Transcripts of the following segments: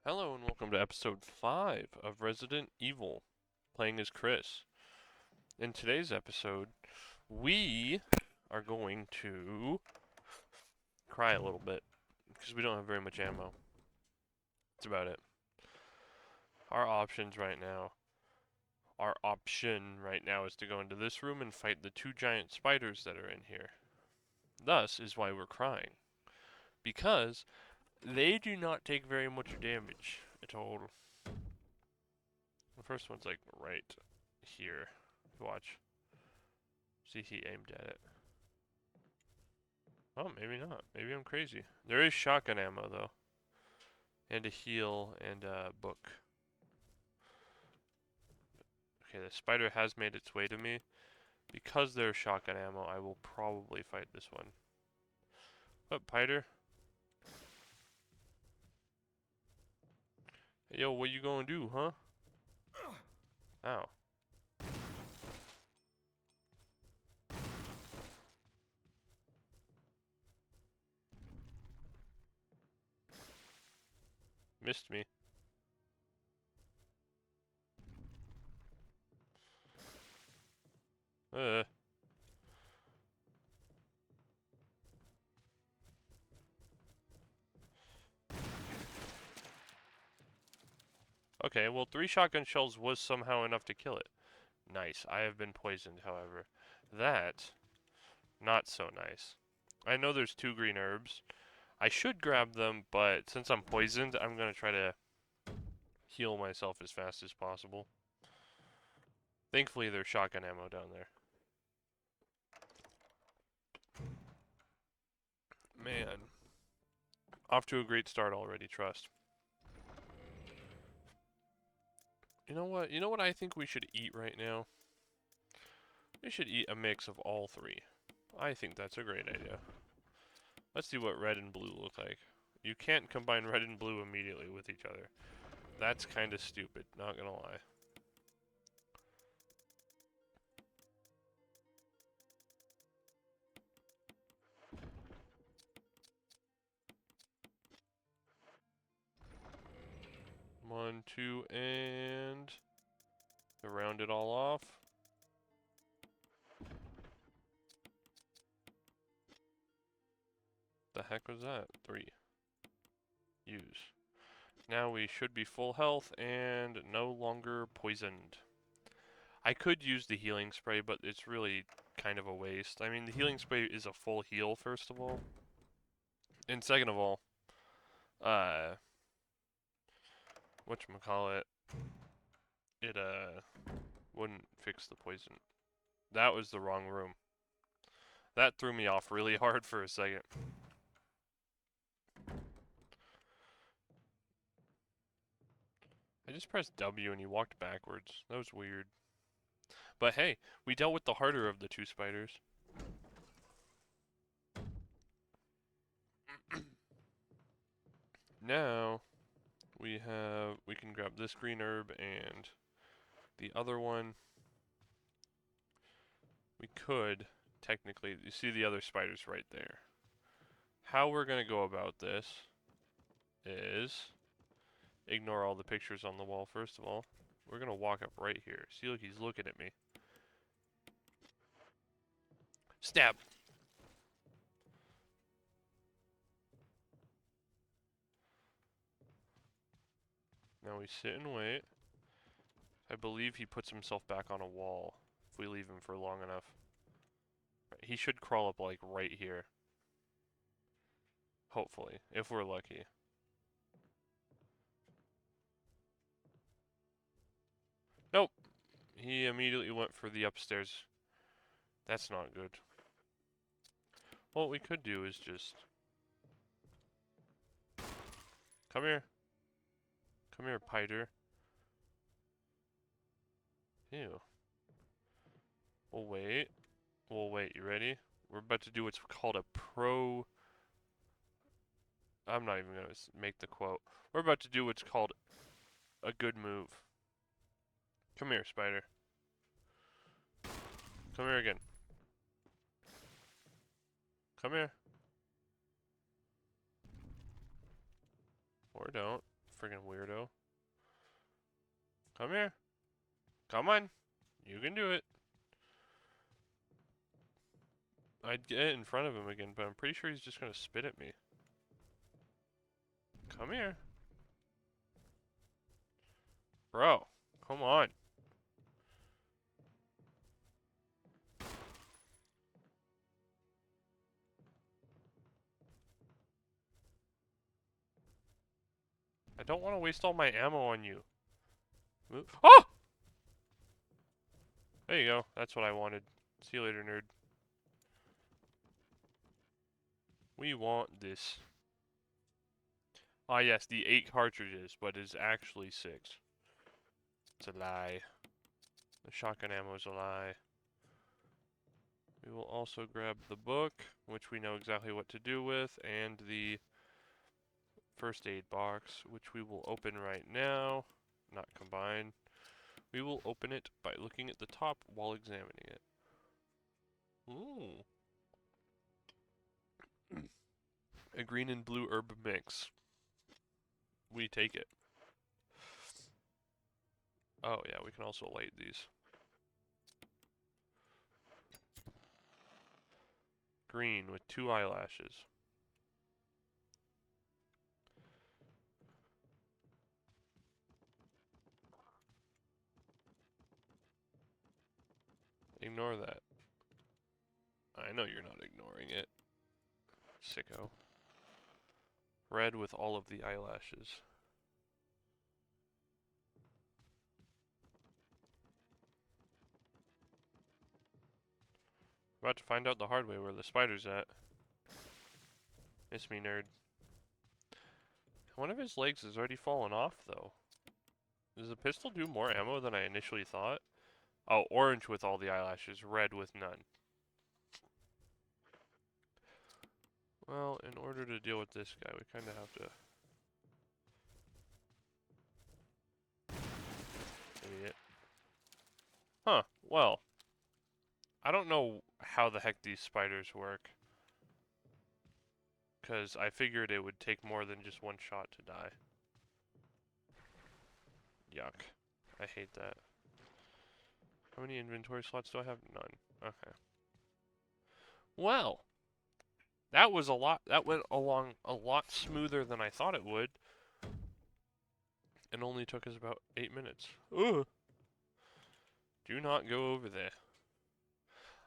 Hello and welcome to episode 5 of Resident Evil, playing as Chris. In today's episode, we are going to cry a little bit because we don't have very much ammo. That's about it. Our option right now is to go into this room and fight the 2 giant spiders that are in here. Thus is why we're crying. Because they do not take very much damage at all. The first one's like right here. Watch. See, he aimed at it. Oh, maybe not. Maybe I'm crazy. There is shotgun ammo, though. And a heal and a book. Okay, the spider has made its way to me. Because there's shotgun ammo, I will probably fight this one. What, Piter? Hey, yo, what you gonna do, huh? Ow. Missed me. Uh. Okay, well, 3 shotgun shells was somehow enough to kill it. Nice. I have been poisoned, however. That, not so nice. I know there's 2 green herbs. I should grab them, but since I'm poisoned, I'm gonna try to heal myself as fast as possible. Thankfully, there's shotgun ammo down there. Man. Off to a great start already, trust. You know what? You know what I think we should eat right now? We should eat a mix of all 3. I think that's a great idea. Let's see what red and blue look like. You can't combine red and blue immediately with each other. That's kind of stupid, not gonna lie. One, two, and to round it all off. The heck was that? 3. Use. Now we should be full health and no longer poisoned. I could use the healing spray, but it's really kind of a waste. I mean, the healing spray is a full heal, first of all. And second of all, uh, whatchamacallit, it, wouldn't fix the poison. That was the wrong room. That threw me off really hard for a second. I just pressed W and he walked backwards. That was weird. But hey, we dealt with the harder of the 2 spiders. Now, we can grab this green herb and the other one. We could, technically, you see the other spiders right there. How we're going to go about this is ignore all the pictures on the wall, first of all. We're going to walk up right here. See, look, he's looking at me. Stab! Now we sit and wait. I believe he puts himself back on a wall if we leave him for long enough. He should crawl up like right here. Hopefully, if we're lucky. Nope. He immediately went for the upstairs. That's not good. What we could do is just... Come here. Come here, Piter. Ew. We'll wait. We'll wait. You ready? We're about to do what's called a pro... I'm not even going to make the quote. We're about to do what's called a good move. Come here, spider. Come here again. Come here. Or don't. Friggin' weirdo. Come here. Come on. You can do it. I'd get in front of him again, but I'm pretty sure he's just gonna spit at me. Come here. Bro, come on. I don't want to waste all my ammo on you. Move. Oh! There you go. That's what I wanted. See you later, nerd. We want this. Ah, yes, the 8 cartridges, but it's actually 6. It's a lie. The shotgun ammo is a lie. We will also grab the book, which we know exactly what to do with, and the first aid box, which we will open right now. Not combine. We will open it by looking at the top while examining it. Ooh. A green and blue herb mix. We take it. Oh yeah, we can also light these. Green with 2 eyelashes. Ignore that. I know you're not ignoring it. Sicko. Red with all of the eyelashes. About to find out the hard way where the spider's at. Miss me, nerd. One of his legs has already fallen off, though. Does the pistol do more ammo than I initially thought? Oh, orange with all the eyelashes, red with none. Well, in order to deal with this guy, we kind of have to... Idiot. Huh, well. I don't know how the heck these spiders work. Because I figured it would take more than just one shot to die. Yuck. I hate that. How many inventory slots do I have? None. Okay. Well, that was a lot. That went along a lot smoother than I thought it would. It only took us about 8 minutes. Ugh. Do not go over there.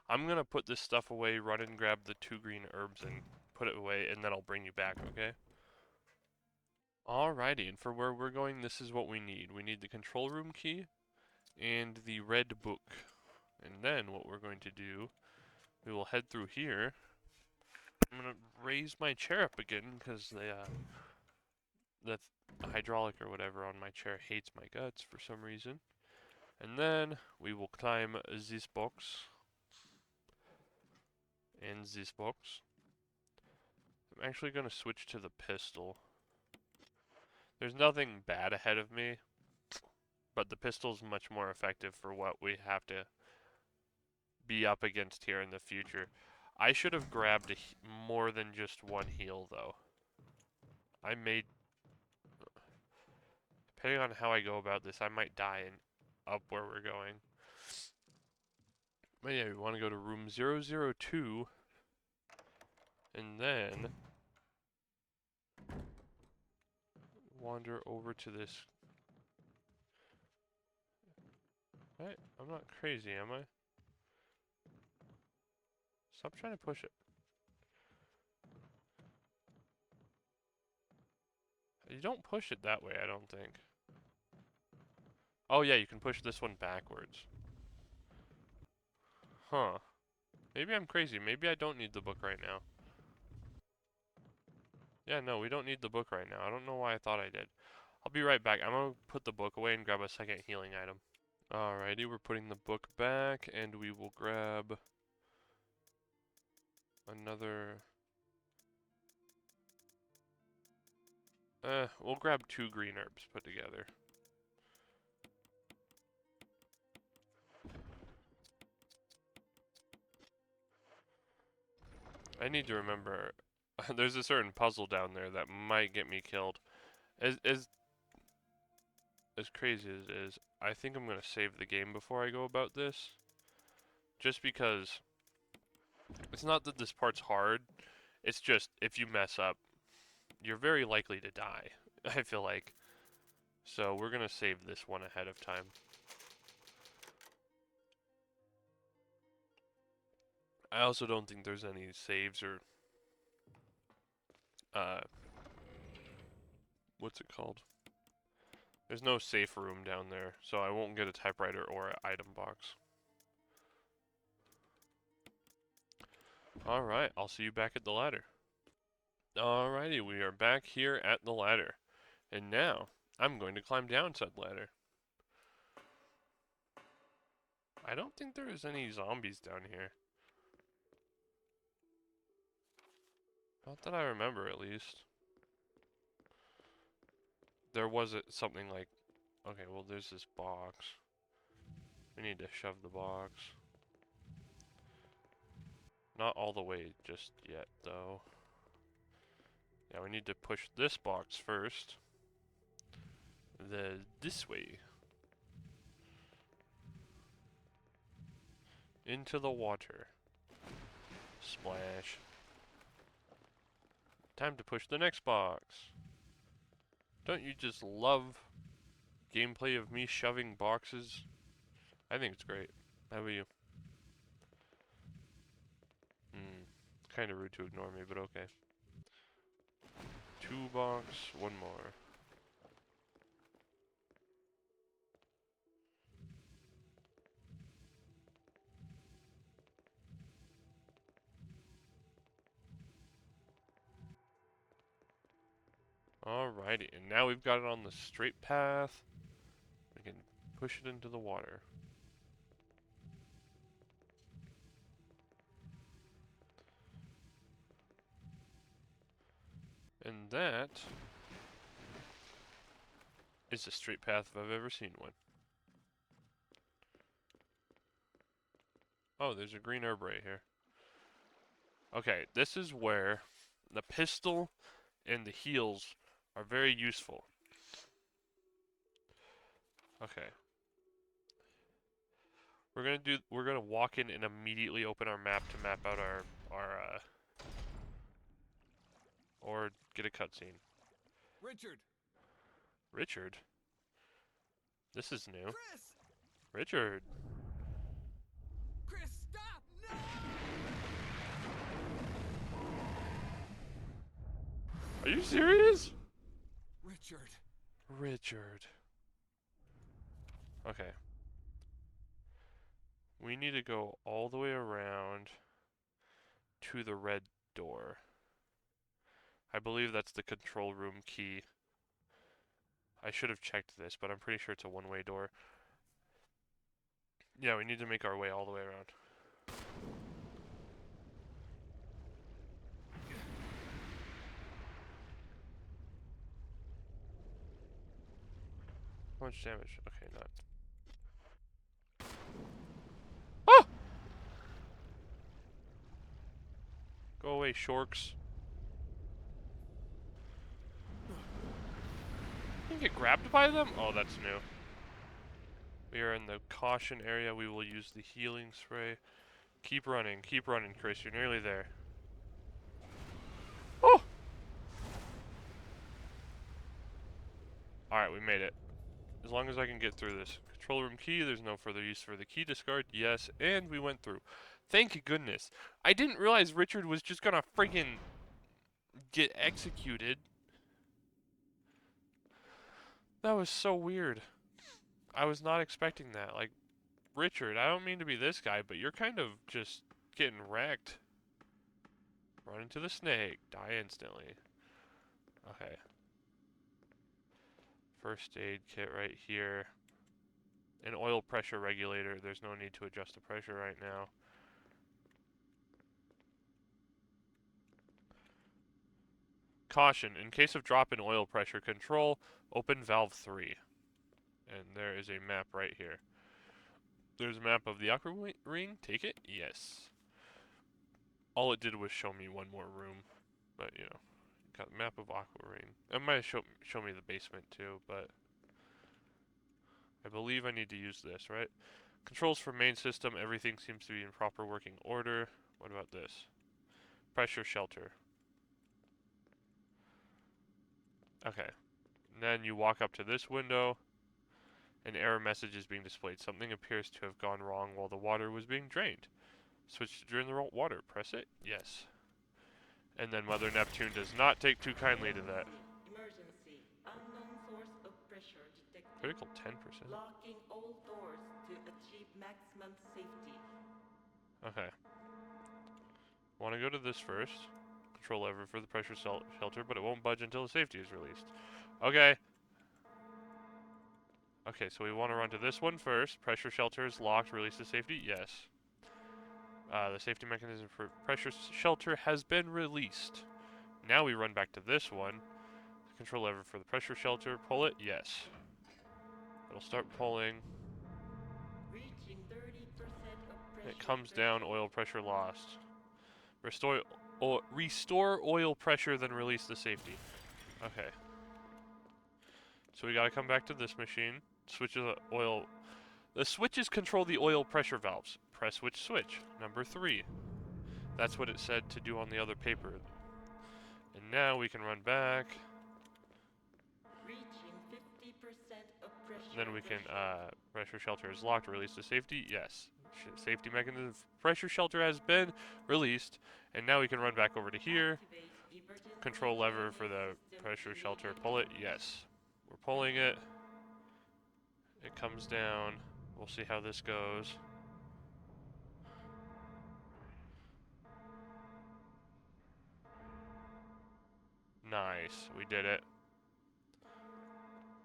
I'm gonna put this stuff away, run and grab the 2 green herbs and put it away, and then I'll bring you back, okay? Alrighty, and for where we're going, this is what we need. We need the control room key and the red book. And then what we're going to do, we will head through here. I'm gonna raise my chair up again because the hydraulic or whatever on my chair hates my guts for some reason. And then we will climb this box and this box. I'm actually gonna switch to the pistol. There's nothing bad ahead of me, but the pistol's much more effective for what we have to be up against here in the future. I should have grabbed more than just one heal, though. I made... Depending on how I go about this, I might die and up where we're going. But yeah, we want to go to room 002, and then wander over to this... Right? I'm not crazy, am I? Stop trying to push it. You don't push it that way, I don't think. Oh yeah, you can push this one backwards. Huh. Maybe I'm crazy. Maybe I don't need the book right now. Yeah, no, we don't need the book right now. I don't know why I thought I did. I'll be right back. I'm gonna put the book away and grab a second healing item. Alrighty, we're putting the book back, and we will grab another... we'll grab 2 green herbs put together. I need to remember, there's a certain puzzle down there that might get me killed. Is as crazy as it is, I think I'm going to save the game before I go about this. Just because it's not that this part's hard, it's just if you mess up, you're very likely to die, I feel like. So we're going to save this one ahead of time. I also don't think there's any saves or, what's it called? There's no safe room down there, so I won't get a typewriter or an item box. Alright, I'll see you back at the ladder. Alrighty, we are back here at the ladder. And now, I'm going to climb down said ladder. I don't think there is any zombies down here. Not that I remember, at least. There was something like... Okay, well, there's this box. We need to shove the box. Not all the way just yet, though. Yeah, we need to push this box first. This way. Into the water. Splash. Time to push the next box. Don't you just love gameplay of me shoving boxes? I think it's great. How about you? Kind of rude to ignore me, but okay. 2 box, 1 more. Alrighty, and now we've got it on the straight path. We can push it into the water. And that is a straight path if I've ever seen one. Oh, there's a green herb right here. Okay, this is where the pistol and the heals are very useful. Okay. We're gonna walk in and immediately open our map to map out our or get a cutscene. Richard. Richard? This is new. Chris! Richard. Chris, stop! No! Are you serious? Richard. Richard. Okay. We need to go all the way around to the red door. I believe that's the control room key. I should have checked this, but I'm pretty sure it's a one-way door. Yeah, we need to make our way all the way around. How much damage? Okay, not. Ah! Go away, shorks. You can get grabbed by them? Oh, that's new. We are in the caution area. We will use the healing spray. Keep running, Chris. You're nearly there. Oh! Alright, we made it. As long as I can get through this. Control room key, there's no further use for the key discard. Yes, and we went through. Thank goodness. I didn't realize Richard was just gonna freaking get executed. That was so weird. I was not expecting that. Like, Richard, I don't mean to be this guy, but you're kind of just getting wrecked. Run into the snake. Die instantly. Okay. First aid kit right here. An oil pressure regulator. There's no need to adjust the pressure right now. Caution. In case of drop in oil pressure control, open valve 3. And there is a map right here. There's a map of the aqua ring. Take it? Yes. All it did was show me one more room. But, you know. Got a map of aqua ring. It might show me the basement too, but... I believe I need to use this, right? Controls for main system, everything seems to be in proper working order. What about this? Pressure shelter. Okay. And then you walk up to this window. An error message is being displayed. Something appears to have gone wrong while the water was being drained. Switch to drain the water. Press it. Yes. And then Mother Neptune does not take too kindly to that. Emergency. Unknown source of pressure detected. Critical 10%. Locking all doors to achieve maximum safety. Okay. Want to go to this first. Control lever for the pressure shelter, but it won't budge until the safety is released. Okay. Okay, so we want to run to this one first. Pressure shelter is locked. Release the safety? Yes. The safety mechanism for pressure shelter has been released. Now we run back to this one. Control lever for the pressure shelter. Pull it? Yes. It'll start pulling. Reaching 30% of pressure. It comes down. Oil pressure lost. Restore oil pressure, then release the safety. Okay. So we gotta come back to this machine. Switch the oil. The switches control the oil pressure valves. Press which switch? Number 3. That's what it said to do on the other paper. And now we can run back. Reaching 50% of pressure. Then we can, pressure shelter is locked. Release the safety? Yes. Safety mechanism pressure shelter has been released. And now we can run back over to here. Control lever for the pressure shelter. Pull it? Yes. We're pulling it. It comes down. We'll see how this goes. Nice. We did it.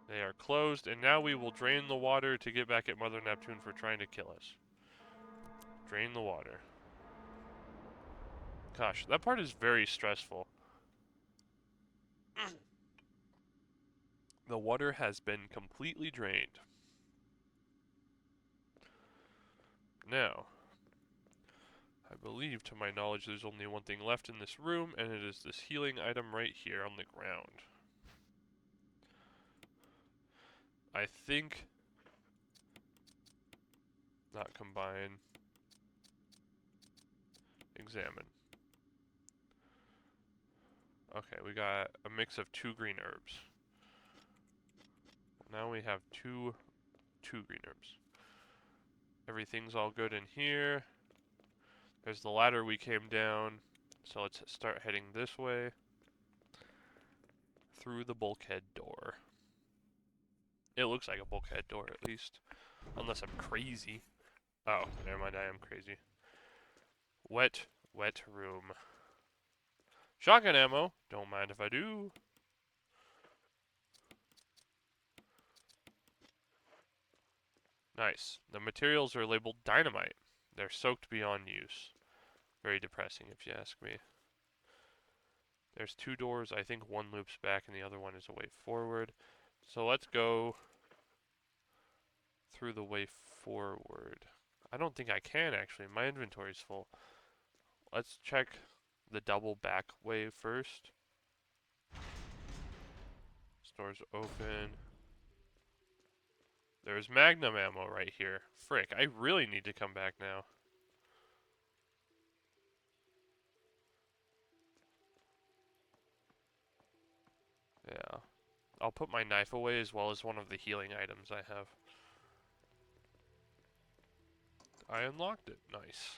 They are closed, and now we will drain the water to get back at Mother Neptune for trying to kill us. Drain the water. Gosh, that part is very stressful. The water has been completely drained. Now, I believe, to my knowledge, there's only one thing left in this room, and it is this healing item right here on the ground. I think... Not combine. Examine. Okay, we got a mix of 2 green herbs. Now we have two green herbs. Everything's all good in here. There's the ladder we came down. So let's start heading this way. Through the bulkhead door. It looks like a bulkhead door at least. Unless I'm crazy. Oh, never mind, I am crazy. Wet room. Shotgun ammo. Don't mind if I do. Nice. The materials are labeled dynamite. They're soaked beyond use. Very depressing if you ask me. There's 2 doors. I think one loops back and the other one is a way forward. So let's go through the way forward. I don't think I can actually. My inventory's full. Let's check the double back way first. This door's open. There's magnum ammo right here. Frick, I really need to come back now. Yeah. I'll put my knife away as well as one of the healing items I have. I unlocked it. Nice.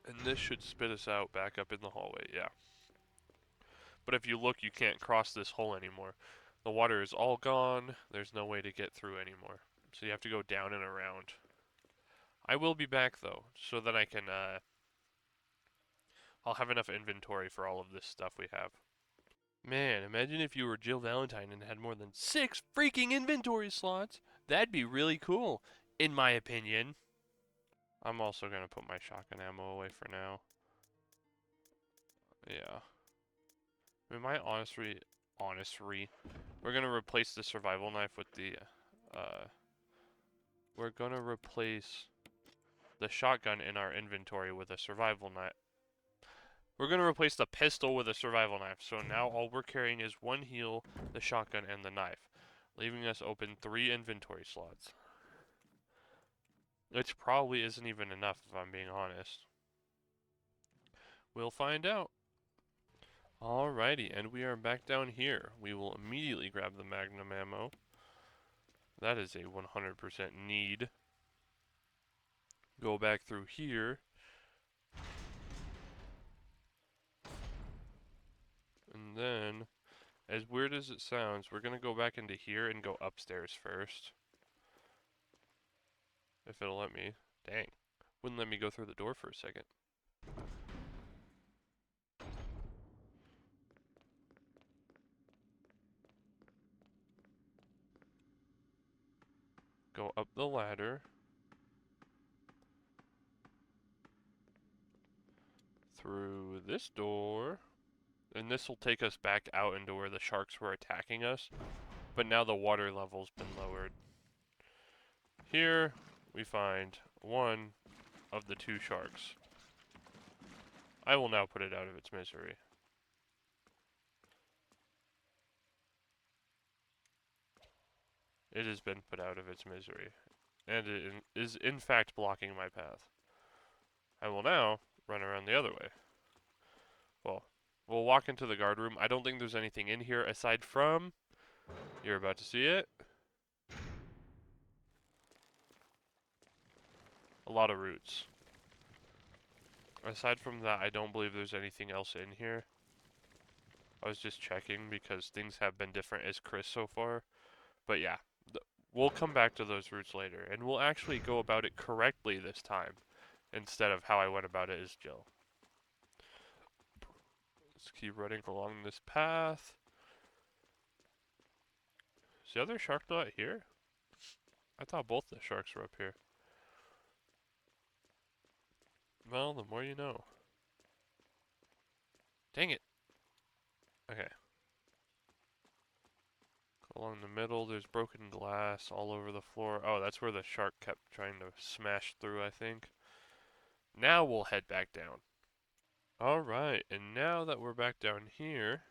And this should spit us out back up in the hallway, yeah. But if you look, you can't cross this hole anymore. The water is all gone. There's no way to get through anymore. So you have to go down and around. I will be back, though, so that I can, I'll have enough inventory for all of this stuff we have. Man, imagine if you were Jill Valentine and had more than 6 freaking inventory slots. That'd be really cool, in my opinion. I'm also going to put my shotgun ammo away for now. Yeah. I mean, my honestly, we're going to replace the survival knife with the, we're going to replace the shotgun in our inventory with a survival knife. We're going to replace the pistol with a survival knife. So now all we're carrying is one heal, the shotgun, and the knife, leaving us open 3 inventory slots. Which probably isn't even enough if I'm being honest. We'll find out. Alrighty, and we are back down here. We will immediately grab the magnum ammo. That is a 100% need. Go back through here. And then, as weird as it sounds, we're going to go back into here and go upstairs first. If it'll let me. Dang. Wouldn't let me go through the door for a second. Go up the ladder. Through this door. And this will take us back out into where the sharks were attacking us. But now the water level's been lowered. Here, we find one of the 2 sharks. I will now put it out of its misery. It has been put out of its misery. And it is in fact blocking my path. I will now run around the other way. Well, we'll walk into the guard room. I don't think there's anything in here aside from... You're about to see it. A lot of roots. Aside from that, I don't believe there's anything else in here. I was just checking because things have been different as Chris so far. But yeah, we'll come back to those roots later. And we'll actually go about it correctly this time. Instead of how I went about it as Jill. Let's keep running along this path. Is the other shark not here? I thought both the sharks were up here. Well, the more you know. Dang it. Okay. Go along the middle, there's broken glass all over the floor. Oh, that's where the shark kept trying to smash through, I think. Now we'll head back down. Alright, and now that we're back down here,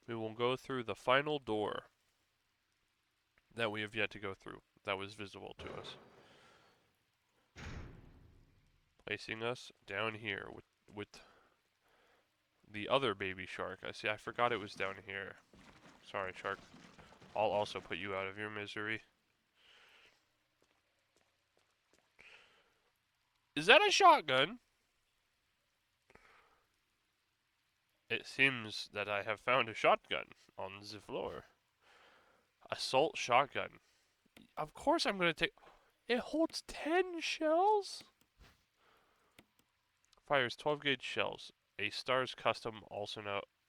we will go through the final door that we have yet to go through, that was visible to us. Placing us down here with the other baby shark. I forgot it was down here. Sorry, shark. I'll also put you out of your misery. Is that a shotgun? It seems that I have found a shotgun on the floor. Assault shotgun. Of course I'm going to take... It holds 10 shells? Fires 12 gauge shells. A Stars custom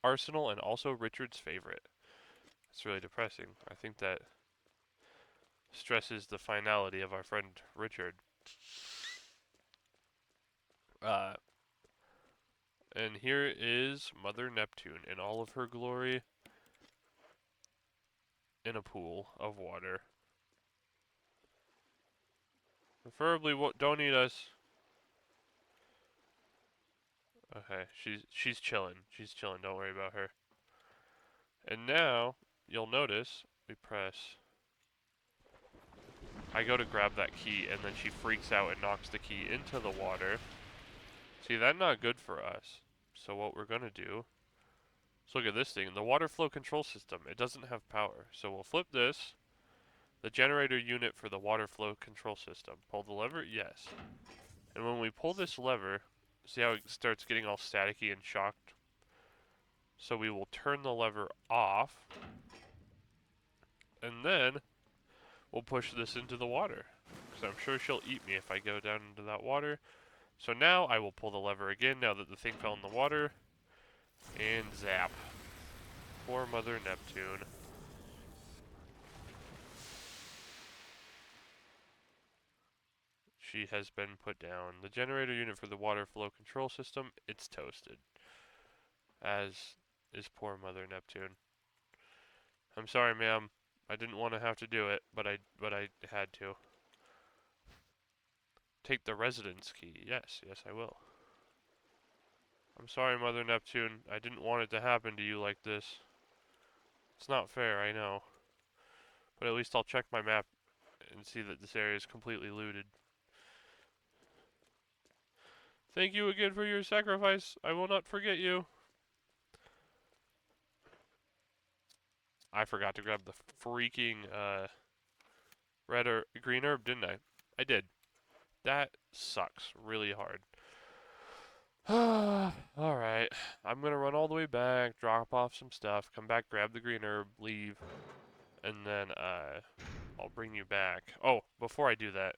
arsenal and also Richard's favorite. It's really depressing. I think that stresses the finality of our friend Richard. And here is Mother Neptune in all of her glory in a pool of water. Preferably, don't eat us. Okay, she's chilling. She's chilling. Don't worry about her. And now you'll notice we press. I go to grab that key, and then she freaks out and knocks the key into the water. See, that's not good for us. So what we're gonna do, let's look at this thing. The water flow control system, it doesn't have power. So we'll flip this. The generator unit for the water flow control system. Pull the lever? Yes. And when we pull this lever, see how it starts getting all staticky and shocked? So we will turn the lever off. And then we'll push this into the water. Because I'm sure she'll eat me if I go down into that water. So now I will pull the lever again now that the thing fell in the water. And zap. Poor Mother Neptune. She has been put down. The generator unit for the water flow control system, it's toasted. As is poor Mother Neptune. I'm sorry, ma'am. I didn't want to have to do it, but I had to. Take the residence key. Yes, I will. I'm sorry, Mother Neptune. I didn't want it to happen to you like this. It's not fair, I know. But at least I'll check my map and see that this area is completely looted. Thank you again for your sacrifice. I will not forget you. I forgot to grab the freaking red or green herb, didn't I? I did. That sucks really hard. Alright. I'm gonna run all the way back, drop off some stuff, come back, grab the green herb, leave, and then I'll bring you back. Oh, before I do that,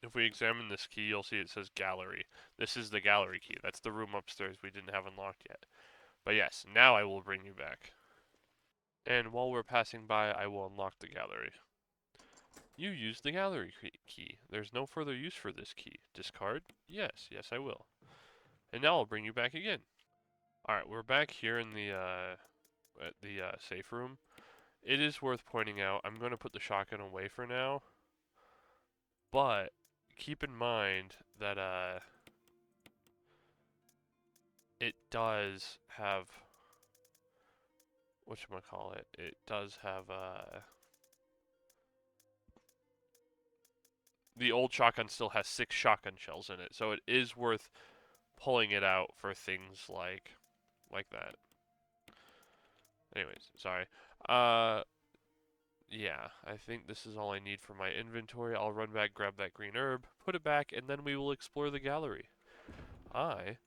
if we examine this key, you'll see it says gallery. This is the gallery key. That's the room upstairs we didn't have unlocked yet. But yes, now I will bring you back. And while we're passing by, I will unlock the gallery. You used the gallery key. There's no further use for this key. Discard? Yes, yes I will. And now I'll bring you back again. Alright, we're back here in the at the safe room. It is worth pointing out, I'm going to put the shotgun away for now. But keep in mind that it does have whatchamacallit, it does have the old shotgun still has 6 shotgun shells in it, so it is worth pulling it out for things like that. Anyways, sorry. Yeah, I think this is all I need for my inventory. I'll run back, grab that green herb, put it back, and then we will explore the gallery. I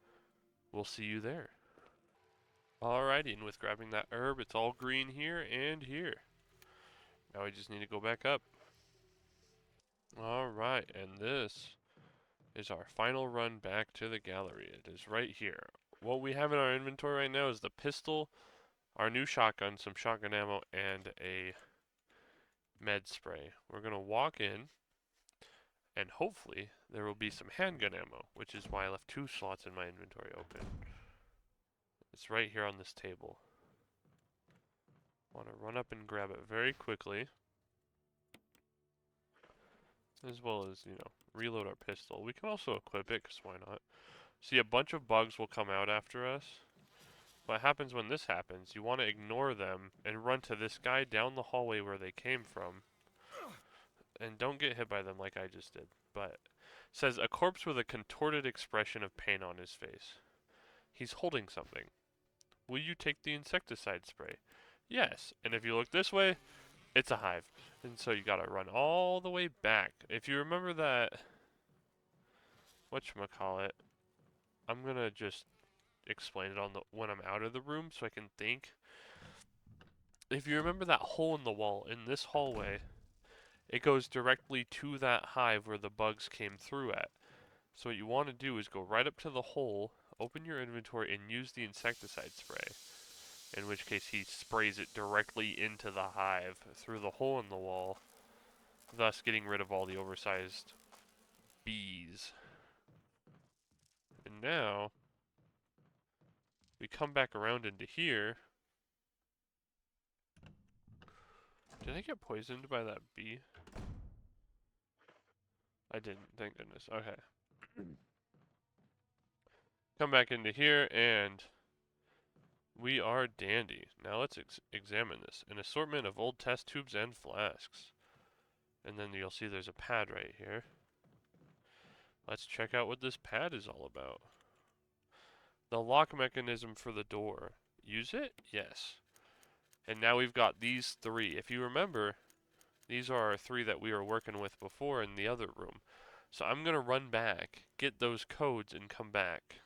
will see you there. Alrighty, and with grabbing that herb, it's all green here and here. Now we just need to go back up. Alright, and this is our final run back to the gallery. It is right here. What we have in our inventory right now is the pistol, our new shotgun, some shotgun ammo, and a med spray. We're going to walk in, and hopefully there will be some handgun ammo, which is why I left 2 slots in my inventory open. It's right here on this table. Want to run up and grab it very quickly, as well as, reload our pistol. We can also equip it, because why not? See, a bunch of bugs will come out after us. What happens when this happens, you want to ignore them and run to this guy down the hallway where they came from. And don't get hit by them like I just did. But it says, a corpse with a contorted expression of pain on his face. He's holding something. Will you take the insecticide spray? Yes. And if you look this way, it's a hive. And so you gotta run all the way back. If you remember that, whatchamacallit, I'm gonna just explain it on the when I'm out of the room so I can think. If you remember that hole in the wall in this hallway, it goes directly to that hive where the bugs came through at. So what you want to do is go right up to the hole, open your inventory, and use the insecticide spray. In which case he sprays it directly into the hive through the hole in the wall, thus getting rid of all the oversized bees. And now, we come back around into here. Did I get poisoned by that bee? I didn't, thank goodness. Okay. Come back into here, and we are dandy. Now let's examine this. An assortment of old test tubes and flasks. And then you'll see there's a pad right here. Let's check out what this pad is all about. The lock mechanism for the door. Use it? Yes. And now we've got these 3. If you remember, these are our 3 that we were working with before in the other room. So I'm going to run back, get those codes, and come back.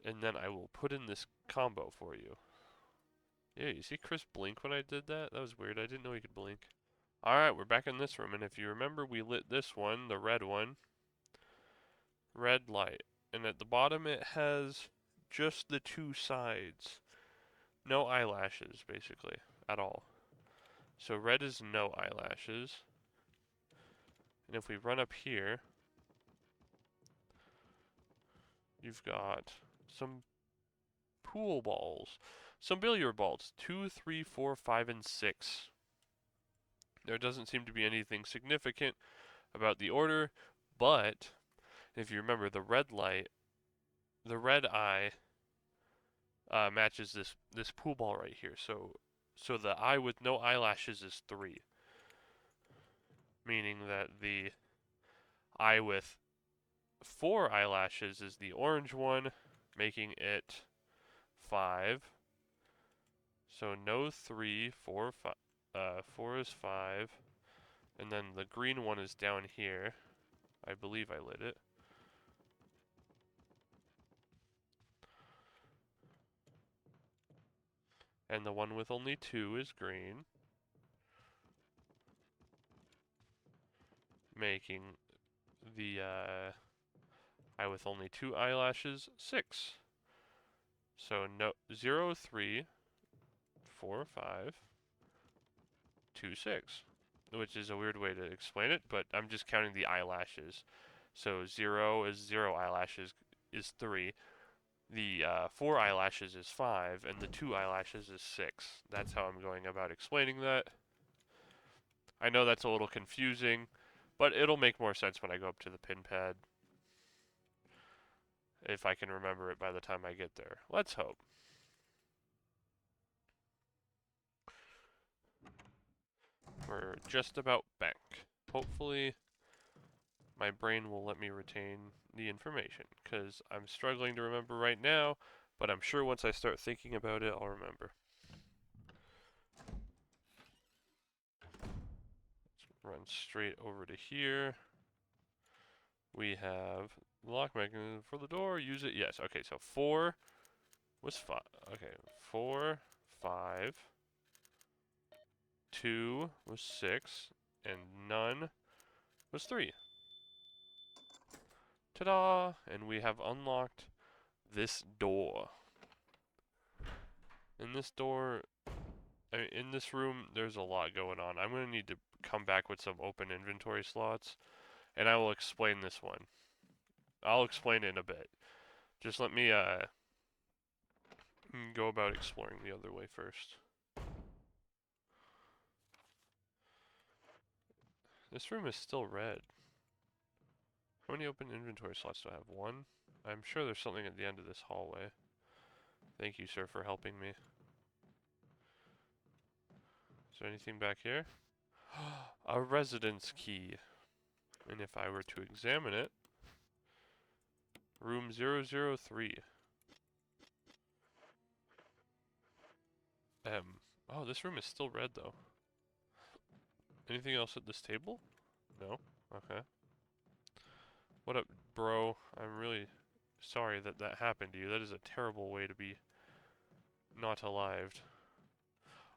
And then I will put in this combo for you. Yeah, you see Chris blink when I did that? That was weird. I didn't know he could blink. Alright, we're back in this room. And if you remember, we lit this one, the red one. Red light. And at the bottom it has just the 2 sides. No eyelashes, basically, at all. So red is no eyelashes. And if we run up here, you've got some pool balls. Some billiard balls. 2, 3, 4, 5, and 6. There doesn't seem to be anything significant about the order, but If you remember, the red light, the red eye matches this pool ball right here. So the eye with no eyelashes is 3, meaning that the eye with 4 eyelashes is the orange one, making it 5. So no 3, 4, 5. 4 is 5, and then the green one is down here. I believe I lit it. And the one with only 2 is green, making the eye with only 2 eyelashes 6. So no 0, 3, 4, 5, 2, 6, which is a weird way to explain it, but I'm just counting the eyelashes. So 0 is 0 eyelashes is 3. The 4 eyelashes is 5, and the 2 eyelashes is 6. That's how I'm going about explaining that. I know that's a little confusing, but it'll make more sense when I go up to the pin pad. If I can remember it by the time I get there. Let's hope. We're just about back. Hopefully, my brain will let me retain the information, because I'm struggling to remember right now, but I'm sure once I start thinking about it, I'll remember. Let's run straight over to here. We have the lock mechanism for the door. Use it. Yes. Okay, so 4 was 5. Okay, 4, 5. 2 was 6. And none was 3. Ta-da! And we have unlocked this door. In this door, in this room, there's a lot going on. I'm going to need to come back with some open inventory slots, and I will explain this one. I'll explain it in a bit. Just let me go about exploring the other way first. This room is still red. How many open inventory slots do I have? 1? I'm sure there's something at the end of this hallway. Thank you, sir, for helping me. Is there anything back here? A residence key. And if I were to examine it, room 003. Oh, this room is still red though. Anything else at this table? No? Okay. What up, bro? I'm really sorry that that happened to you. That is a terrible way to be not alive.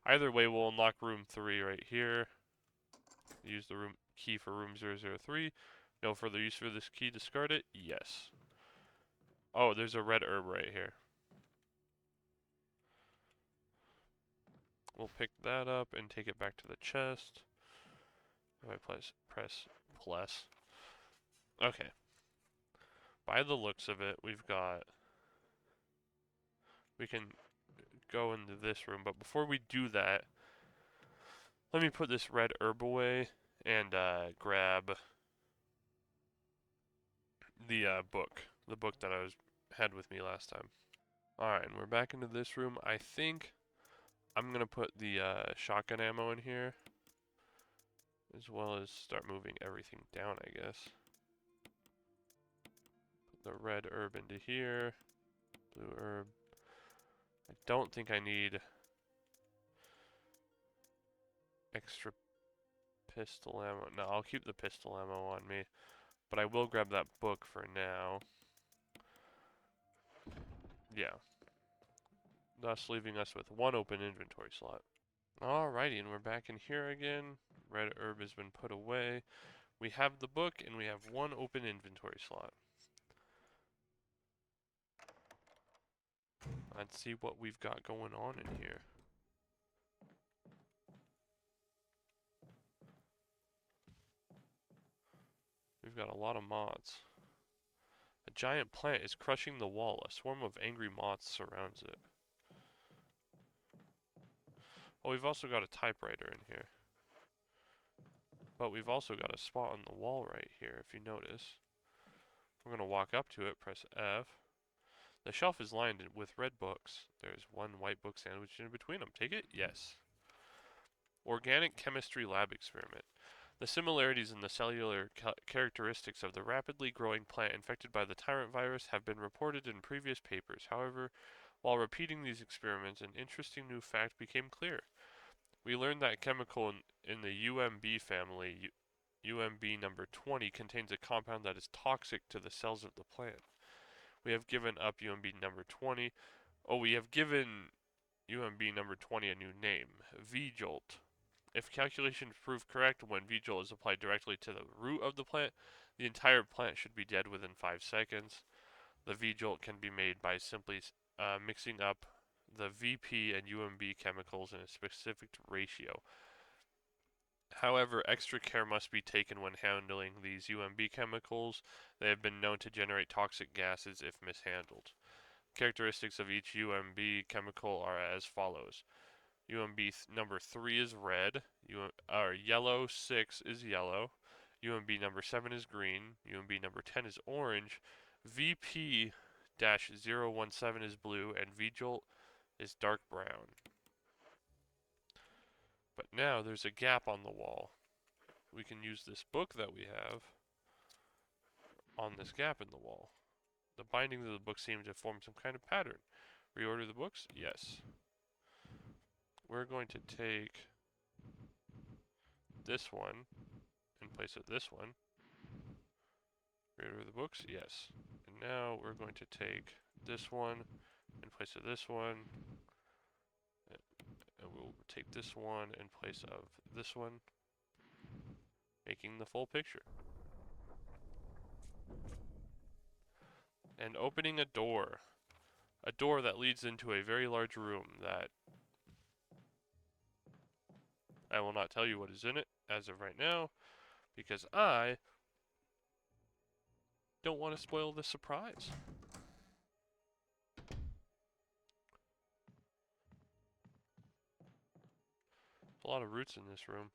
Either way, we'll unlock room 3 right here. Use the room key for room 003. No further use for this key. Discard it? Yes. Oh, there's a red herb right here. We'll pick that up and take it back to the chest. If I press plus. Okay. By the looks of it, we can go into this room, but before we do that, let me put this red herb away and grab the book that I had with me last time. Alright, and we're back into this room. I think I'm gonna put the shotgun ammo in here, as well as start moving everything down, I guess. Put the red herb into here, blue herb. I don't think I need extra pistol ammo. No, I'll keep the pistol ammo on me, but I will grab that book for now. Yeah. Thus leaving us with 1 open inventory slot. Alrighty, and we're back in here again. Red herb has been put away. We have the book, and we have 1 open inventory slot. Let's see what we've got going on in here. We've got a lot of moths. A giant plant is crushing the wall. A swarm of angry moths surrounds it. Oh, we've also got a typewriter in here. But we've also got a spot on the wall right here, if you notice. We're going to walk up to it, press F. The shelf is lined with red books. There's one white book sandwiched in between them. Take it? Yes. Organic chemistry lab experiment. The similarities in the cellular characteristics of the rapidly growing plant infected by the tyrant virus have been reported in previous papers. However, while repeating these experiments, an interesting new fact became clear. We learned that chemical in the UMB family, UMB number 20, contains a compound that is toxic to the cells of the plant. We have given up UMB number 20. Oh, we have given UMB number 20 a new name, V-Jolt. If calculations prove correct, when V-Jolt is applied directly to the root of the plant, the entire plant should be dead within 5 seconds. The V-Jolt can be made by simply mixing up the VP and UMB chemicals in a specific ratio. However, extra care must be taken when handling these UMB chemicals. They have been known to generate toxic gases if mishandled. Characteristics of each UMB chemical are as follows. UMB number 3 is red, yellow 6 is yellow, UMB number 7 is green, UMB number 10 is orange, VP-017 is blue, and V-Jolt is dark brown. But now there's a gap on the wall. We can use this book that we have on this gap in the wall. The bindings of the book seem to form some kind of pattern. Reorder the books? Yes. We're going to take this one in place of this one. Reorder the books? Yes. And now we're going to take this one in place of this one. And we'll take this one in place of this one, making the full picture. And opening a door. A door that leads into a very large room that I will not tell you what is in it as of right now, because I don't want to spoil the surprise. There's a lot of roots in this room.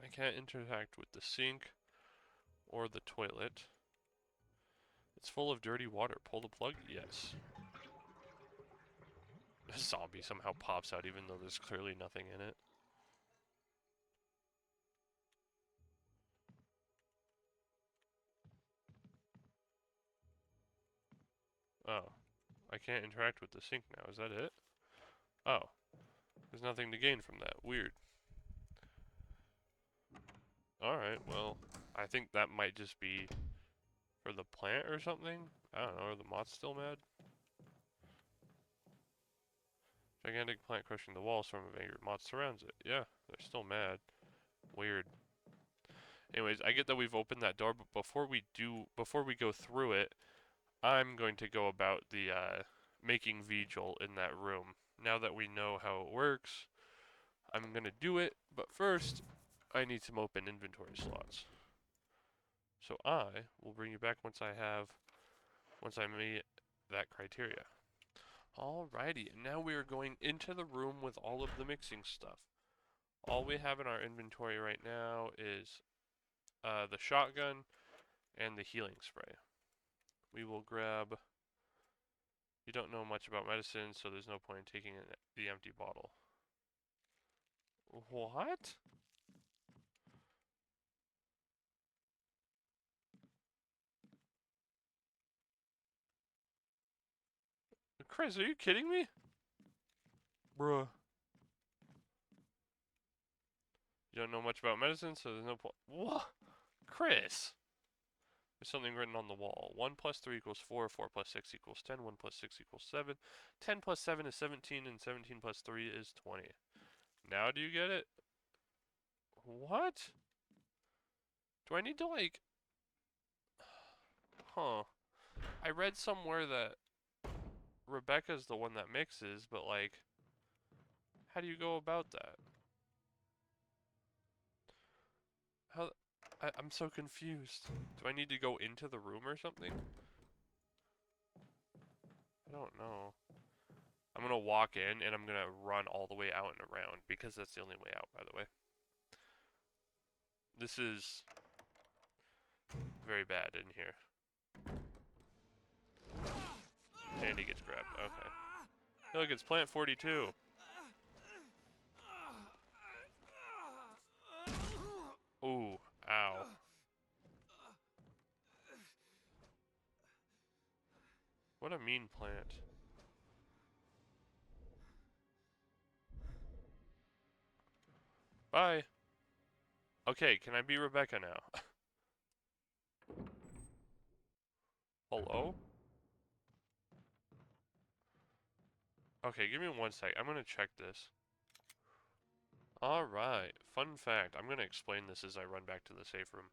I can't interact with the sink or the toilet. It's full of dirty water. Pull the plug? Yes. A zombie somehow pops out even though there's clearly nothing in it. Oh. I can't interact with the sink now. Is that it? Oh. There's nothing to gain from that. Weird. Alright, well, I think that might just be for the plant or something? I don't know, are the moths still mad? Gigantic plant crushing the wall, swarm of angry moths surrounds it. Yeah, they're still mad. Weird. Anyways, I get that we've opened that door, but before we go through it, I'm going to go about the making V-Jolt in that room. Now that we know how it works, I'm gonna do it, but first, I need some open inventory slots. So I will bring you back once I meet that criteria. Alrighty, and now we are going into the room with all of the mixing stuff. All we have in our inventory right now is the shotgun and the healing spray. We will grab... You don't know much about medicine, so there's no point in taking the empty bottle. What? Chris, are you kidding me? Bruh. You don't know much about medicine, so there's no point. What? Chris! There's something written on the wall. 1 plus 3 equals 4, 4 plus 6 equals 10, 1 plus 6 equals 7, 10 plus 7 is 17, and 17 plus 3 is 20. Now do you get it? What? Do I need to, like... Huh. I read somewhere that Rebecca's the one that mixes, but, like... How do you go about that? I'm so confused. Do I need to go into the room or something? I don't know. I'm gonna walk in and I'm gonna run all the way out and around because that's the only way out, by the way. This is very bad in here. And he gets grabbed. Okay. Look, it's plant 42. Ooh, ow. What a mean plant. Bye. Okay, can I be Rebecca now? Hello? Okay, give me 1 sec. I'm gonna check this. Alright, fun fact. I'm gonna explain this as I run back to the safe room.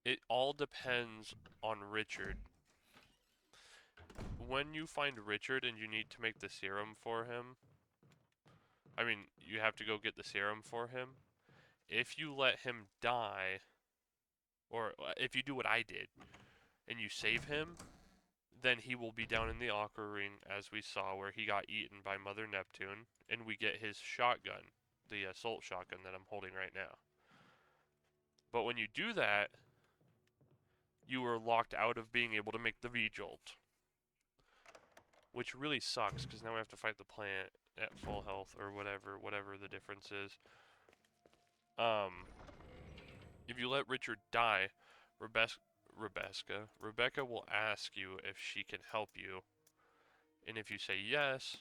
It all depends on Richard. When you find Richard and you need to make the serum for him, I mean, you have to go get the serum for him. If you let him die, or if you do what I did, and you save him, then he will be down in the Aqua Ring, as we saw, where he got eaten by Mother Neptune, and we get his shotgun, the assault shotgun that I'm holding right now. But when you do that, you are locked out of being able to make the V-Jolt. Which really sucks, because now we have to fight the plant at full health, or whatever the difference is. If you let Richard die, Rebecca will ask you if she can help you. And if you say yes,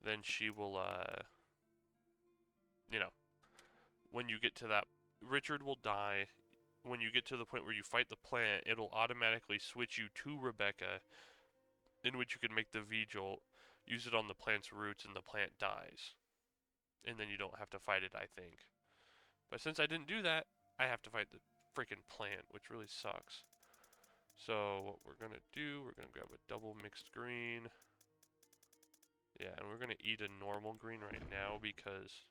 then she will, you know, when you get to that, Richard will die. When you get to the point where you fight the plant, it'll automatically switch you to Rebecca, in which you can make the V-Jolt, use it on the plant's roots, and the plant dies. And then you don't have to fight it, I think. But since I didn't do that, I have to fight the freaking plant, which really sucks. So what we're gonna do, we're gonna grab a double mixed green. Yeah, and we're gonna eat a normal green right now because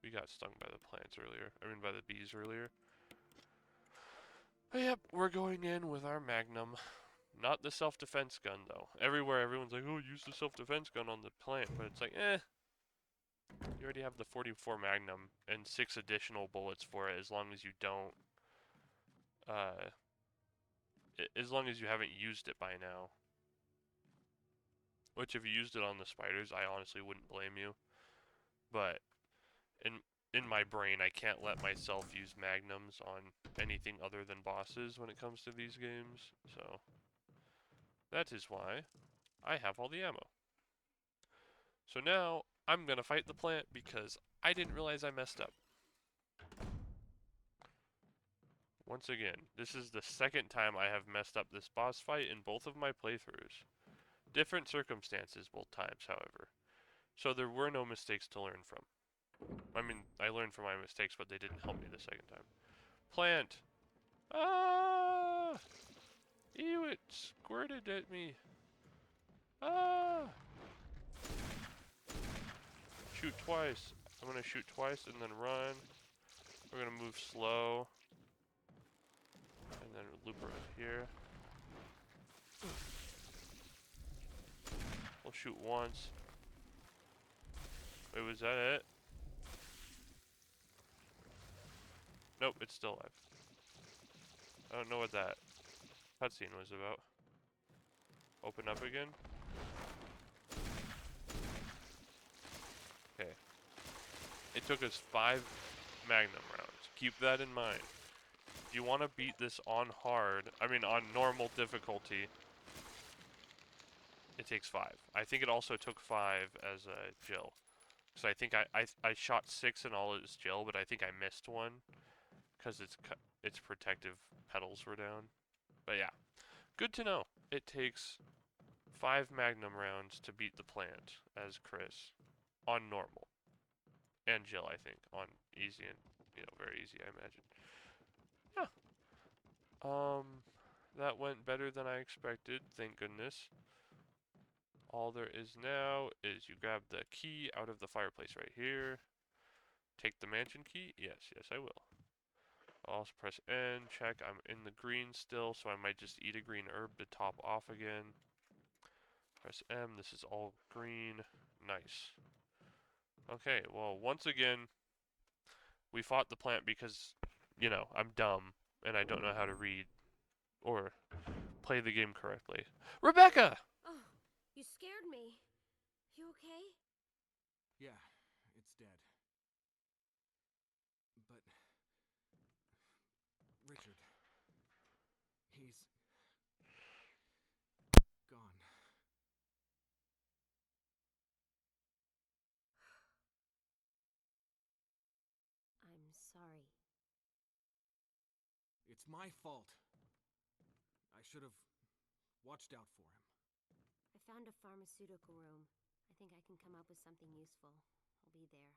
we got stung by the plants earlier. I mean by the bees earlier. But yep, we're going in with our Magnum. Not the self-defense gun though. Everywhere everyone's like, oh, use the self-defense gun on the plant, but it's like, eh. You already have the 44 Magnum and 6 additional bullets for it as long as you don't, as long as you haven't used it by now. Which if you used it on the spiders, I honestly wouldn't blame you. But in my brain, I can't let myself use magnums on anything other than bosses when it comes to these games. So that is why I have all the ammo. So now I'm gonna fight the plant because I didn't realize I messed up. Once again, this is the second time I have messed up this boss fight in both of my playthroughs. Different circumstances both times, however. So there were no mistakes to learn from. I mean, I learned from my mistakes, but they didn't help me the second time. Plant! Ah! Ew, it squirted at me. Ah! Shoot twice. I'm gonna shoot twice and then run. We're gonna move slow. And then loop around here. We'll shoot once. Wait, was that it? Nope, it's still alive. I don't know what that cutscene was about. Open up again? Okay. It took us 5 Magnum rounds. Keep that in mind. If you want to beat this on hard, I mean on normal difficulty, it takes 5. I think it also took 5 as a Jill. So I think I shot 6 in all as Jill, but I think I missed one because its protective petals were down. But yeah, good to know. It takes 5 Magnum rounds to beat the plant as Chris on normal, and Jill I think on easy and very easy I imagine. Yeah. That went better than I expected. Thank goodness. All there is now is you grab the key out of the fireplace right here. Take the mansion key? Yes, I will. I'll also press N, check, I'm in the green still, so I might just eat a green herb to top off again. Press M, this is all green. Nice. Okay, well, once again, we fought the plant because, I'm dumb, and I don't know how to read or play the game correctly. Rebecca! Oh, you scared me. You okay? Yeah, it's dead. But Richard, he's gone. I'm sorry. It's my fault. I should have watched out for him. I found a pharmaceutical room. I think I can come up with something useful. I'll be there.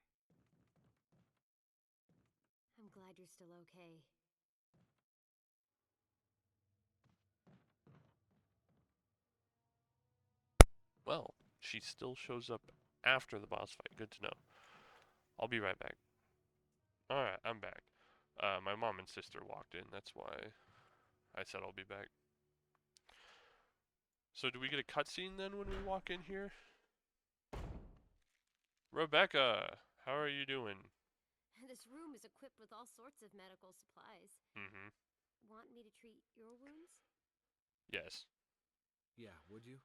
I'm glad you're still okay. Well, she still shows up after the boss fight. Good to know. I'll be right back. Alright, I'm back. My mom and sister walked in. That's why I said I'll be back. So do we get a cutscene then when we walk in here? Rebecca, how are you doing? This room is equipped with all sorts of medical supplies. Mm-hmm. Want me to treat your wounds? Yes. Yeah, would you?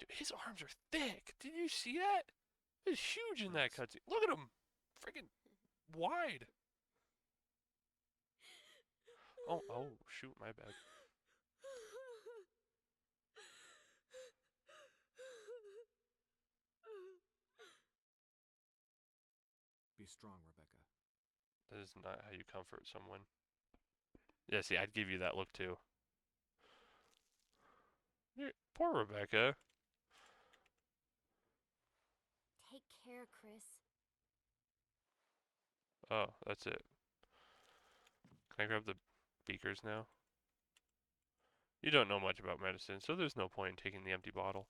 Dude, his arms are thick. Did you see that? It's huge in that Thanks. cutscene. Look at him. Freaking wide. Oh, shoot, my bad. Be strong, Rebecca. That is not how you comfort someone. Yeah, see, I'd give you that look too. Poor Rebecca. Take care, Chris. Oh, that's it. Can I grab the beakers now? You don't know much about medicine, so there's no point in taking the empty bottle.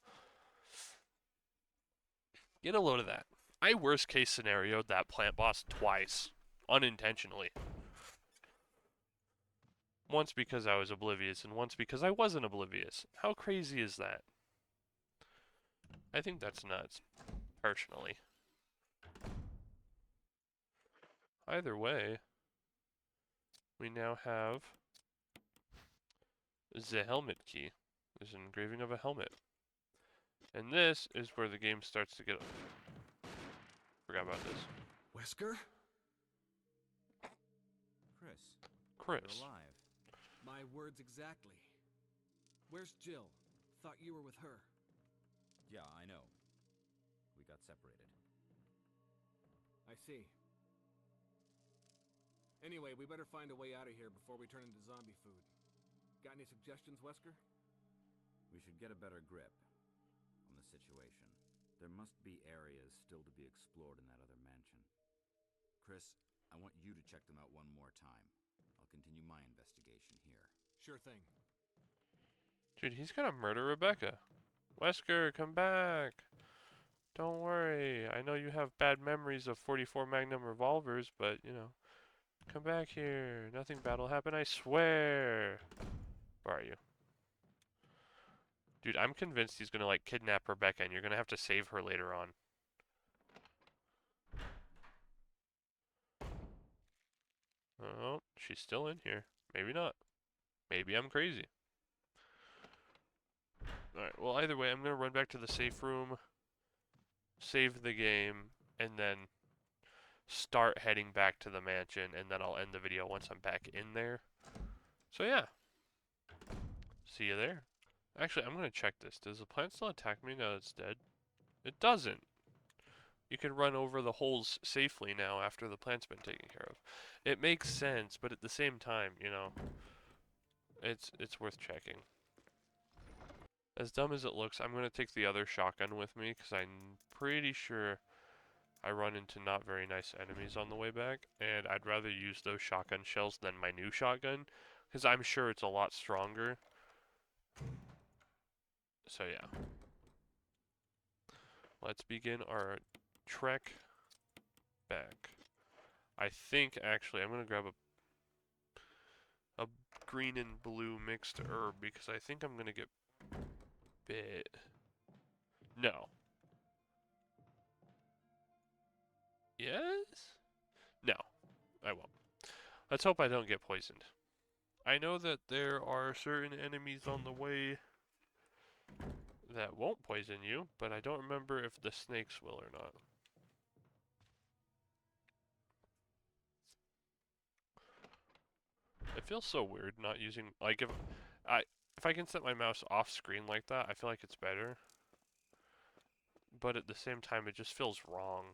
Get a load of that. I worst case scenarioed that plant boss twice. Unintentionally. Once because I was oblivious, and once because I wasn't oblivious. How crazy is that? I think that's nuts, personally. Either way, we now have the helmet key. There's an engraving of a helmet. And this is where the game starts to get... Forgot about this. Wesker? Chris. You're alive. My words exactly. Where's Jill? Thought you were with her. Yeah, I know. We got separated. I see. Anyway, we better find a way out of here before we turn into zombie food. Got any suggestions, Wesker? We should get a better grip on the situation. There must be areas still to be explored in that other mansion. Chris, I want you to check them out one more time. I'll continue my investigation here. Sure thing. Dude, he's gonna murder Rebecca. Wesker, come back. Don't worry. I know you have bad memories of 44 Magnum revolvers, but, you know, come back here. Nothing bad will happen, I swear. Where are you? Dude, I'm convinced he's gonna, like, kidnap Rebecca, and you're gonna have to save her later on. Oh, she's still in here. Maybe not. Maybe I'm crazy. Alright, well, either way, I'm gonna run back to the safe room, save the game, and then start heading back to the mansion, and then I'll end the video once I'm back in there. So yeah, see you there. Actually, I'm gonna check this. Does the plant still attack me now that it's dead? It doesn't. You can run over the holes safely now after the plant's been taken care of. It makes sense, but at the same time, you know, it's worth checking. As dumb as it looks, I'm gonna take the other shotgun with me because I'm pretty sure I run into not very nice enemies on the way back, and I'd rather use those shotgun shells than my new shotgun, because I'm sure it's a lot stronger. So yeah. Let's begin our trek back. I think, actually, I'm going to grab a green and blue mixed herb, because I think I'm going to get bit. No. Yes? No, I won't. Let's hope I don't get poisoned. I know that there are certain enemies on the way that won't poison you, but I don't remember if the snakes will or not. It feels so weird not using, like, if I can set my mouse off screen like that, I feel like it's better. But at the same time, it just feels wrong.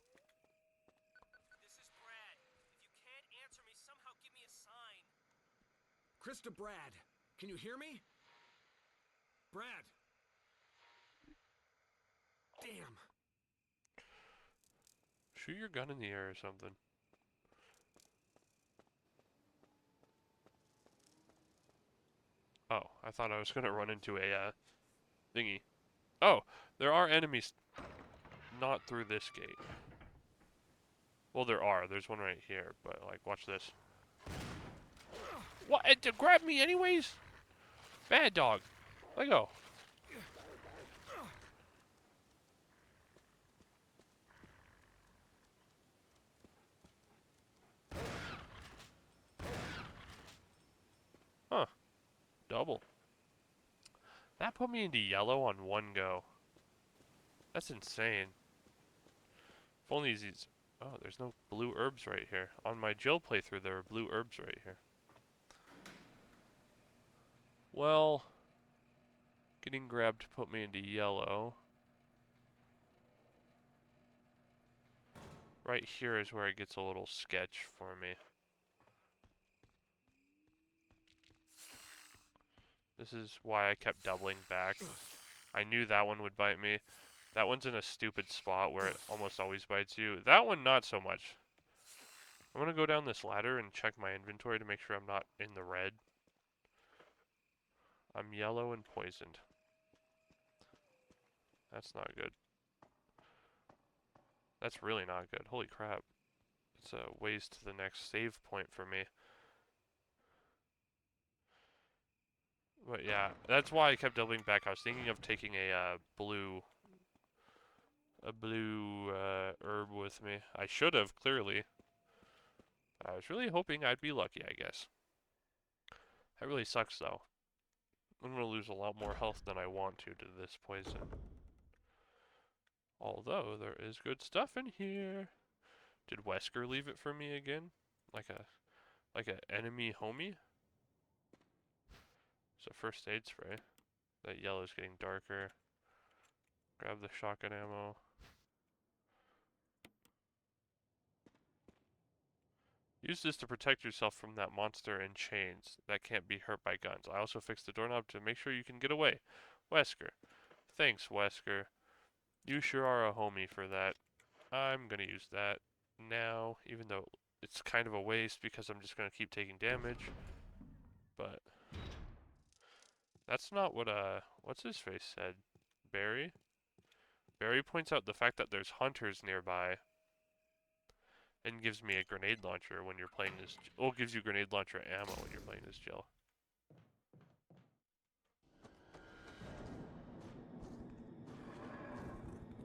This is Brad. If you can't answer me, somehow give me a sign. Chris to Brad. Can you hear me? Brad. Damn. Shoot your gun in the air or something. Oh, I thought I was gonna run into a thingy. Oh, there are enemies not through this gate. Well, there are. There's one right here, but like, watch this. What? It grabbed me anyways? Bad dog. Let go. Huh. Double. That put me into yellow on one go. That's insane. If only these... Oh, there's no blue herbs right here. On my Jill playthrough, there are blue herbs right here. Well, getting grabbed put me into yellow. Right here is where it gets a little sketch for me. This is why I kept doubling back. I knew that one would bite me. That one's in a stupid spot where it almost always bites you. That one, not so much. I'm gonna go down this ladder and check my inventory to make sure I'm not in the red. I'm yellow and poisoned. That's not good. That's really not good. Holy crap. It's a ways to the next save point for me. But yeah, that's why I kept doubling back. I was thinking of taking a blue herb with me. I should have, clearly. I was really hoping I'd be lucky, I guess. That really sucks, though. I'm going to lose a lot more health than I want to this poison. Although, there is good stuff in here. Did Wesker leave it for me again? Like a enemy homie? It's a first aid spray. That yellow's getting darker. Grab the shotgun ammo. Use this to protect yourself from that monster in chains that can't be hurt by guns. I also fixed the doorknob to make sure you can get away. Wesker. Thanks, Wesker. You sure are a homie for that. I'm gonna use that now, even though it's kind of a waste because I'm just gonna keep taking damage. But that's not what what's his face said. Barry? Barry points out the fact that there's hunters nearby and gives me a grenade launcher when you're playing this. Oh, gives you grenade launcher ammo when you're playing this Jill.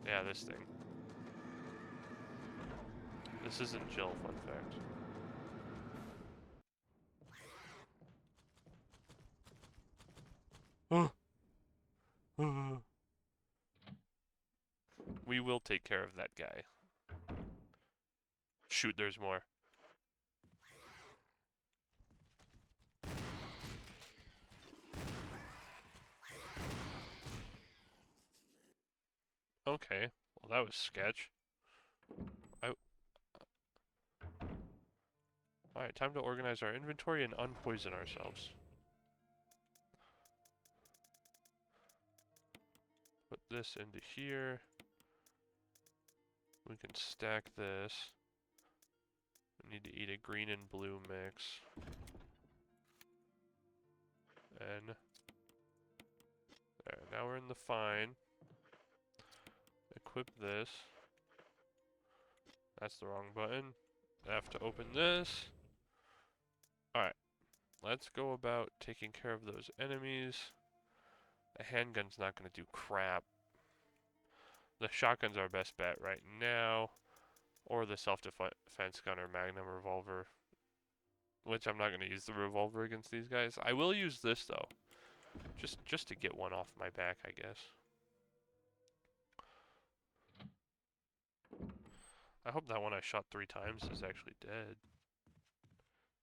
Yeah, this thing. This isn't Jill, fun fact. We will take care of that guy. Shoot, there's more. Okay, well that was sketch. Alright, time to organize our inventory and unpoison ourselves. Put this into here. We can stack this. We need to eat a green and blue mix. And there, now we're in the fine. Equip this. That's the wrong button. I have to open this. Alright, let's go about taking care of those enemies. The handgun's not going to do crap. The shotgun's our best bet right now. Or the self-defense gun or magnum revolver. which I'm not going to use the revolver against these guys. I will use this though, just to get one off my back, I guess. I hope that one I shot 3 times is actually dead.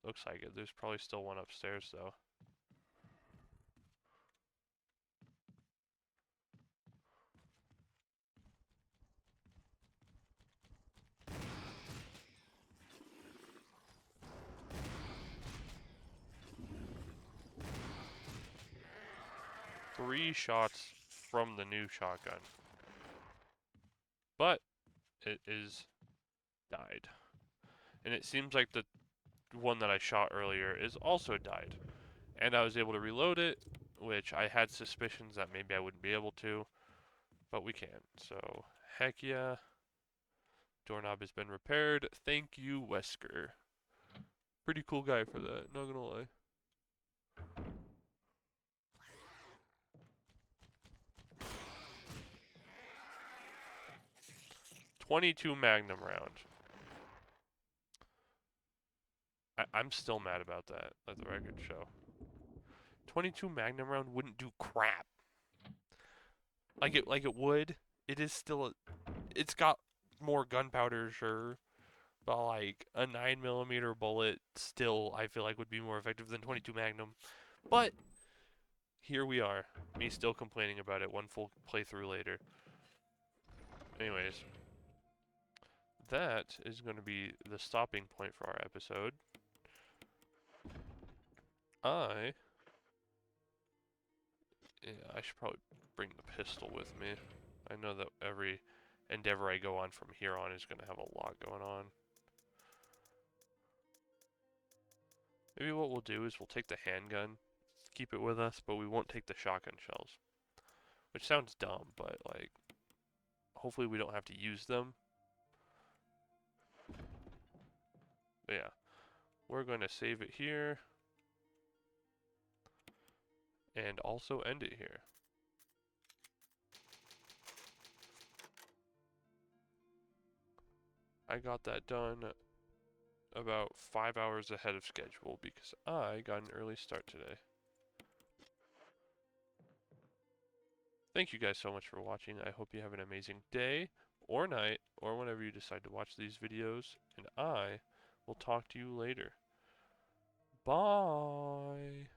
Looks like it. There's probably still one upstairs though. Three shots from the new shotgun. But it is died. And it seems like the one that I shot earlier is also died. And I was able to reload it, which I had suspicions that maybe I wouldn't be able to, but we can. So, heck yeah. Doorknob has been repaired. Thank you, Wesker. Pretty cool guy for that, not gonna lie. .22 Magnum round. I'm still mad about that, let the record show. .22 Magnum round wouldn't do crap. Like it would. It is still it's got more gunpowder, sure. But like a 9mm bullet still I feel like would be more effective than .22 Magnum. But here we are. Me still complaining about it one full playthrough later. Anyways, that is going to be the stopping point for our episode. I should probably bring the pistol with me. I know that every endeavor I go on from here on is going to have a lot going on. Maybe what we'll do is we'll take the handgun, keep it with us, but we won't take the shotgun shells. Which sounds dumb, but like, hopefully we don't have to use them. But yeah, we're going to save it here. And also end it here. I got that done about 5 hours ahead of schedule because I got an early start today. Thank you guys so much for watching. I hope you have an amazing day or night or whenever you decide to watch these videos. And I will talk to you later. Bye.